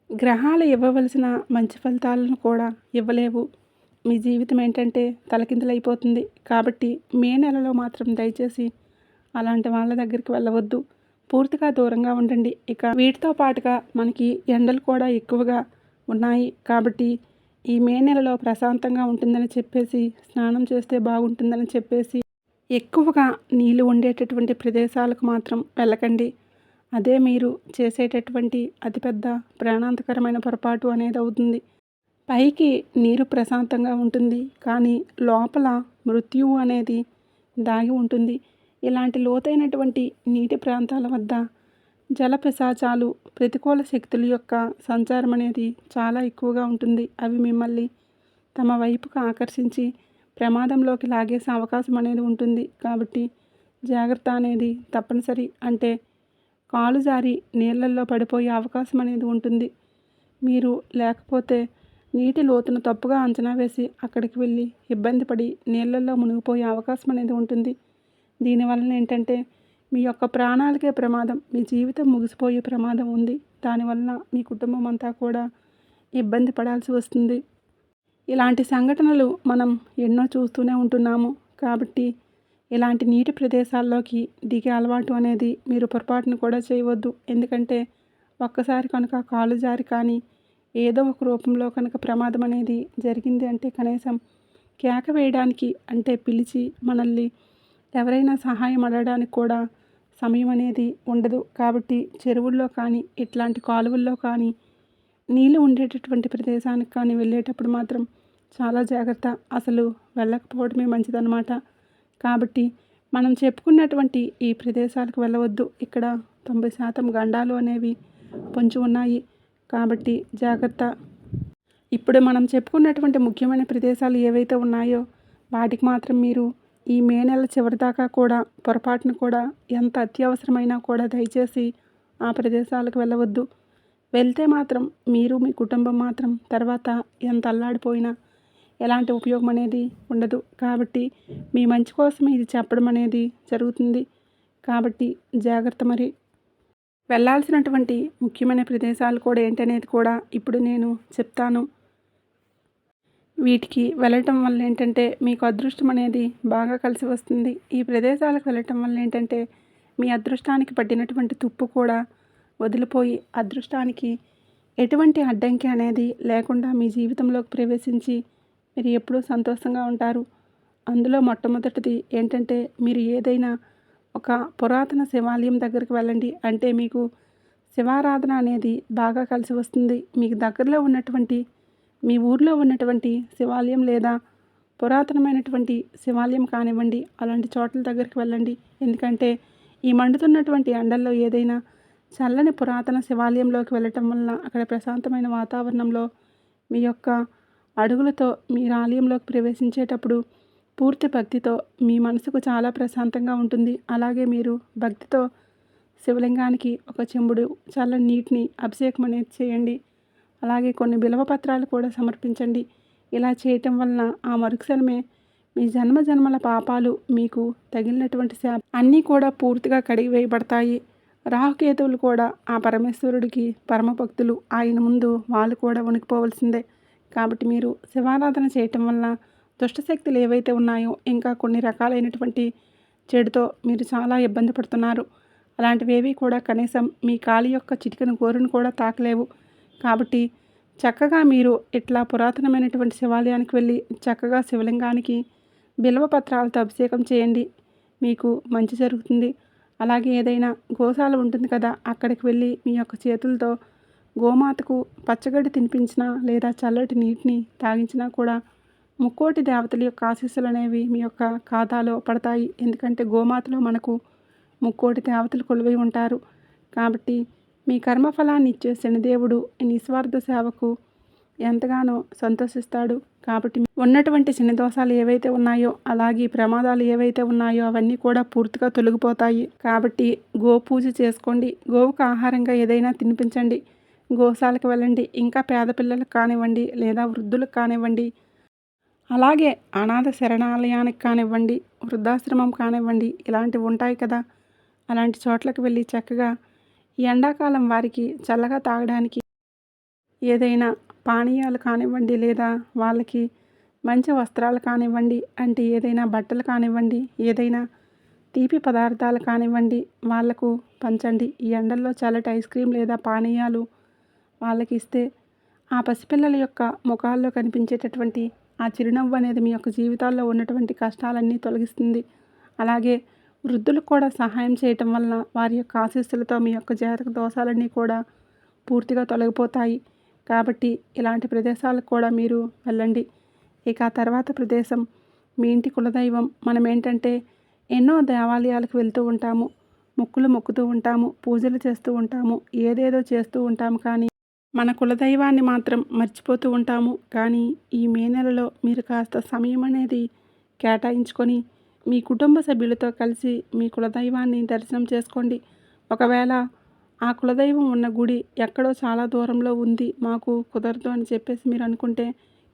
గ్రహాలు ఇవ్వవలసిన మంచి ఫలితాలను కూడా ఇవ్వలేవు. మీ జీవితం ఏంటంటే తలకిందులైపోతుంది. కాబట్టి మే నెలలో మాత్రం దయచేసి అలాంటి వాళ్ళ దగ్గరికి వెళ్ళవద్దు. పూర్తిగా దూరంగా ఉండండి. ఇక వీటితో పాటుగా మనకి ఎండలు కూడా ఎక్కువగా ఉన్నాయి. కాబట్టి ఈ మే నెలలో ప్రశాంతంగా ఉంటుందని చెప్పేసి స్నానం చేస్తే బాగుంటుందని చెప్పేసి ఎక్కువగా నీళ్ళు ఉండేటటువంటి ప్రదేశాలకు మాత్రం వెళ్ళకండి. అదే మీరు చేసేటటువంటి అతిపెద్ద ప్రాణాంతకరమైన పొరపాటు అనేది అవుతుంది. పైకి నీరు ప్రశాంతంగా ఉంటుంది, కానీ లోపల మృత్యువు అనేది దాగి ఉంటుంది. ఇలాంటి లోతైనటువంటి నీటి ప్రాంతాల వద్ద జలపిశాచాలు, ప్రతికూల శక్తుల యొక్క సంచారం అనేది చాలా ఎక్కువగా ఉంటుంది. అవి మిమ్మల్ని తమ వైపుకు ఆకర్షించి ప్రమాదంలోకి లాగేసే అవకాశం అనేది ఉంటుంది. కాబట్టి జాగ్రత్త అనేది తప్పనిసరి. అంటే కాలు జారి నీళ్ళల్లో పడిపోయే అవకాశం అనేది ఉంటుంది. మీరు లేకపోతే నీటి లోతును తప్పుగా అంచనా వేసి అక్కడికి వెళ్ళి ఇబ్బంది పడి నీళ్ళల్లో మునిగిపోయే అవకాశం అనేది ఉంటుంది. దీనివలన ఏంటంటే మీ యొక్క ప్రాణాలకే ప్రమాదం, మీ జీవితం ముగిసిపోయే ప్రమాదం ఉంది. దానివలన మీ కుటుంబం అంతా కూడా ఇబ్బంది పడాల్సి వస్తుంది. ఇలాంటి సంఘటనలు మనం ఎన్నో చూస్తూనే ఉంటున్నాము. కాబట్టి ఇలాంటి నీటి ప్రదేశాల్లోకి దిగే అలవాటు అనేది మీరు పొరపాటును కూడా చేయవద్దు. ఎందుకంటే ఒక్కసారి కనుక కాలు జారి కానీ ఏదో ఒక రూపంలో కనుక ప్రమాదం అనేది జరిగింది అంటే కనీసం కేక వేయడానికి, అంటే పిలిచి మనల్ని ఎవరైనా సహాయం అడగడానికి కూడా సమయం అనేది ఉండదు. కాబట్టి చెరువుల్లో కానీ ఇట్లాంటి కాలువల్లో కానీ నీళ్ళు ఉండేటటువంటి ప్రదేశానికి కానీ వెళ్ళేటప్పుడు మాత్రం చాలా జాగ్రత్త. అసలు వెళ్ళకపోవడమే మంచిదన్నమాట. కాబట్టి మనం చెప్పుకున్నటువంటి ఈ ప్రదేశాలకు వెళ్ళవద్దు. ఇక్కడ 90% గండాలు అనేవి పొంచి ఉన్నాయి. కాబట్టి జాగ్రత్త. ఇప్పుడు మనం చెప్పుకున్నటువంటి ముఖ్యమైన ప్రదేశాలు ఏవైతే ఉన్నాయో వాటికి మాత్రం మీరు ఈ మే నెల చివరి దాకా కూడా పొరపాటును కూడా ఎంత అత్యవసరమైనా కూడా దయచేసి ఆ ప్రదేశాలకు వెళ్ళవద్దు. వెళ్తే మాత్రం మీరు మీ కుటుంబం మాత్రం తర్వాత ఎంత అల్లాడిపోయినా ఎలాంటి ఉపయోగం అనేది ఉండదు. కాబట్టి మీ మంచి కోసం ఇది చెప్పడం అనేది జరుగుతుంది. కాబట్టి జాగ్రత్త. మరి వెళ్ళాల్సినటువంటి ముఖ్యమైన ప్రదేశాలు కూడా ఏంటనేది కూడా ఇప్పుడు నేను చెప్తాను. వీటికి వెళ్ళటం వల్ల ఏంటంటే మీకు అదృష్టం అనేది బాగా కలిసి వస్తుంది. ఈ ప్రదేశాలకు వెళ్ళటం వల్ల ఏంటంటే మీ అదృష్టానికి పట్టినటువంటి తుప్పు కూడా వదిలిపోయి అదృష్టానికి ఎటువంటి అడ్డంకి అనేది లేకుండా మీ జీవితంలోకి ప్రవేశించి మీరు ఎప్పుడూ సంతోషంగా ఉంటారు. అందులో మొట్టమొదటిది ఏంటంటే మీరు ఏదైనా ఒక పురాతన శివాలయం దగ్గరికి వెళ్ళండి. అంటే మీకు శివారాధన అనేది బాగా కలిసి వస్తుంది. మీకు దగ్గరలో ఉన్నటువంటి మీ ఊర్లో ఉన్నటువంటి శివాలయం లేదా పురాతనమైనటువంటి శివాలయం కానివ్వండి, అలాంటి చోట్ల దగ్గరికి వెళ్ళండి. ఎందుకంటే ఈ మండుతున్నటువంటి ఎండల్లో ఏదైనా చల్లని పురాతన శివాలయంలోకి వెళ్ళటం వలన అక్కడ ప్రశాంతమైన వాతావరణంలో మీ యొక్క అడుగులతో మీరు ఆలయంలోకి ప్రవేశించేటప్పుడు పూర్తి భక్తితో మీ మనసుకు చాలా ప్రశాంతంగా ఉంటుంది. అలాగే మీరు భక్తితో శివలింగానికి ఒక చెంబుడు చల్లని నీటిని అభిషేకం అనేది చేయండి. అలాగే కొన్ని బిల్వ పత్రాలు కూడా సమర్పించండి. ఇలా చేయటం వలన ఆ మరుక్షణమే మీ జన్మల పాపాలు, మీకు తగిలినటువంటి శాప అన్నీ కూడా పూర్తిగా కడిగి వేయబడతాయి. రాహుకేతువులు కూడా ఆ పరమేశ్వరుడికి పరమభక్తులు. ఆయన ముందు వాళ్ళు కూడా వణికిపోవలసిందే. కాబట్టి మీరు శివారాధన చేయటం వల్ల దుష్టశక్తులు ఏవైతే ఉన్నాయో ఇంకా కొన్ని రకాలైనటువంటి చెడుతో మీరు చాలా ఇబ్బంది పడుతున్నారు. అలాంటివేవి కూడా కనీసం మీ కాలి యొక్క చిటికెన గోరును కూడా తాకలేవు. కాబట్టి చక్కగా మీరు ఇట్లా పురాతనమైనటువంటి శివాలయానికి వెళ్ళి చక్కగా శివలింగానికి బిల్వ పత్రాలతో అభిషేకం చేయండి. మీకు మంచి జరుగుతుంది. అలాగే ఏదైనా గోశాల ఉంటుంది కదా, అక్కడికి వెళ్ళి మీ యొక్క చేతులతో గోమాతకు పచ్చగడ్డి తినిపించినా లేదా చల్లటి నీటిని తాగించినా కూడా ముక్కోటి దేవతల యొక్క ఆశీస్సులు అనేవి మీ యొక్క ఖాతాలో పడతాయి. ఎందుకంటే గోమాతలో మనకు ముక్కోటి దేవతలు కొలువై ఉంటారు. కాబట్టి మీ కర్మఫలాన్ని ఇచ్చే శనిదేవుడు నిస్వార్థ సేవకు ఎంతగానో సంతోషిస్తాడు. కాబట్టి ఉన్నటువంటి శని దోషాలు ఏవైతే ఉన్నాయో, అలాగే ప్రమాదాలు ఏవైతే ఉన్నాయో అవన్నీ కూడా పూర్తిగా తొలగిపోతాయి. కాబట్టి గోపూజ చేసుకోండి. గోవుకు ఆహారంగా ఏదైనా తినిపించండి. గోశాలకు వెళ్ళండి. ఇంకా పేద పిల్లలకు కానివ్వండి లేదా వృద్ధులకు కానివ్వండి, అలాగే అనాథ శరణాలయానికి కానివ్వండి, వృద్ధాశ్రమం కానివ్వండి, ఇలాంటివి ఉంటాయి కదా, అలాంటి చోట్లకు వెళ్ళి చక్కగా ఈ ఎండాకాలం వారికి చల్లగా తాగడానికి ఏదైనా పానీయాలు కానివ్వండి లేదా వాళ్ళకి మంచి వస్త్రాలు కానివ్వండి, అంటే ఏదైనా బట్టలు కానివ్వండి, ఏదైనా తీపి పదార్థాలు కానివ్వండి వాళ్లకు పంచండి. ఈ ఎండల్లో చల్లటి ఐస్ క్రీమ్ లేదా పానీయాలు వాళ్ళకి ఇస్తే ఆ పసిపిల్లల యొక్క ముఖాల్లో కనిపించేటటువంటి ఆ చిరునవ్వు అనేది మీ యొక్క జీవితాల్లో ఉన్నటువంటి కష్టాలన్నీ తొలగిస్తుంది. అలాగే వృద్ధులకు కూడా సహాయం చేయటం వలన వారి యొక్క ఆశీస్సులతో మీ యొక్క జాతక దోషాలన్నీ కూడా పూర్తిగా తొలగిపోతాయి. కాబట్టి ఇలాంటి ప్రదేశాలకు కూడా మీరు వెళ్ళండి. ఇక ఆ తర్వాత ప్రదేశం మీ ఇంటి కులదైవం. మనం ఏంటంటే ఎన్నో దేవాలయాలకు వెళ్తూ ఉంటాము, మొక్కులు మొక్కుతూ ఉంటాము, పూజలు చేస్తూ ఉంటాము, ఏదేదో చేస్తూ ఉంటాము, కానీ మన కులదైవాన్ని మాత్రం మర్చిపోతూ ఉంటాము. కానీ ఈ మే నెలలో మీరు కాస్త సమయం అనేది కేటాయించుకొని మీ కుటుంబ సభ్యులతో కలిసి మీ కులదైవాన్ని దర్శనం చేసుకోండి. ఒకవేళ ఆ కులదైవం ఉన్న గుడి ఎక్కడో చాలా దూరంలో ఉంది, మాకు కుదరదు అని చెప్పేసి మీరు అనుకుంటే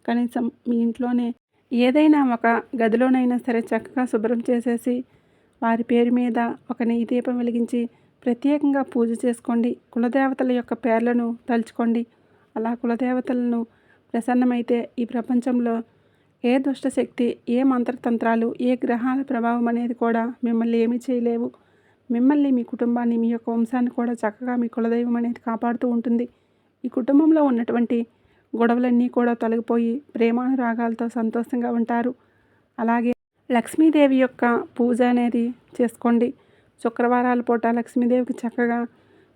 కనీసం మీ ఇంట్లోనే ఏదైనా ఒక గదిలోనైనా సరే చక్కగా శుభ్రం చేసేసి వారి పేరు మీద ఒక నెయ్యి దీపం వెలిగించి ప్రత్యేకంగా పూజ చేసుకోండి. కులదేవతల యొక్క పేర్లను తలుచుకోండి. అలా కులదేవతలను ప్రసన్నమైతే ఈ ప్రపంచంలో ఏ దుష్టశక్తి, ఏ మంత్రతంత్రాలు, ఏ గ్రహాల ప్రభావం అనేది కూడా మిమ్మల్ని ఏమీ చేయలేవు. మిమ్మల్ని, మీ కుటుంబాన్ని, మీ యొక్క వంశాన్ని కూడా చక్కగా మీ కులదైవం అనేది కాపాడుతూ ఉంటుంది. ఈ కుటుంబంలో ఉన్నటువంటి గొడవలన్నీ కూడా తొలగిపోయి ప్రేమానురాగాలతో సంతోషంగా ఉంటారు. అలాగే లక్ష్మీదేవి యొక్క పూజ అనేది చేసుకోండి. శుక్రవారాల పూట లక్ష్మీదేవికి చక్కగా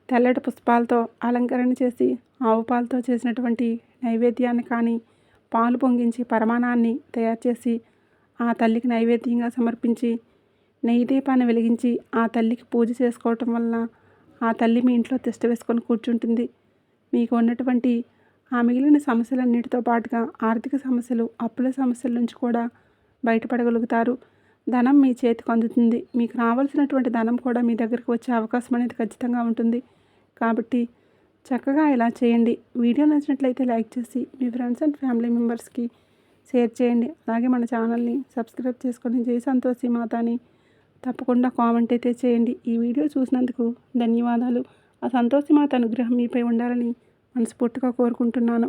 తెల్లటి పుష్పాలతో అలంకరణ చేసి ఆవు పాలతో చేసినటువంటి నైవేద్యాన్ని కానీ, పాలు పొంగించి పరమాణాన్ని తయారు చేసి ఆ తల్లికి నైవేద్యంగా సమర్పించి నెయ్యి దీపాన్ని వెలిగించి ఆ తల్లికి పూజ చేసుకోవటం వలన ఆ తల్లి మీ ఇంట్లో తిష్ట వేసుకొని కూర్చుంటుంది. మీకు ఉన్నటువంటి ఆ మిగిలిన సమస్యలన్నిటితో పాటుగా ఆర్థిక సమస్యలు, అప్పుల సమస్యల నుంచి కూడా బయటపడగలుగుతారు. ధనం మీ చేతికి అందుతుంది. మీకు రావాల్సినటువంటి ధనం కూడా మీ దగ్గరికి వచ్చే అవకాశం అనేది ఖచ్చితంగా ఉంటుంది. కాబట్టి చక్కగా ఇలా చేయండి. వీడియో నచ్చినట్లయితే లైక్ చేసి మీ ఫ్రెండ్స్ అండ్ ఫ్యామిలీ మెంబర్స్కి షేర్ చేయండి. అలాగే మన ఛానల్ని సబ్స్క్రైబ్ చేసుకొని జై సంతోషి మాతాని తప్పకుండా కామెంట్ అయితే చేయండి. ఈ వీడియో చూసినందుకు ధన్యవాదాలు. ఆ సంతోషి మాత అనుగ్రహం మీపై ఉండాలని మనస్ఫూర్తిగా కోరుకుంటున్నాను.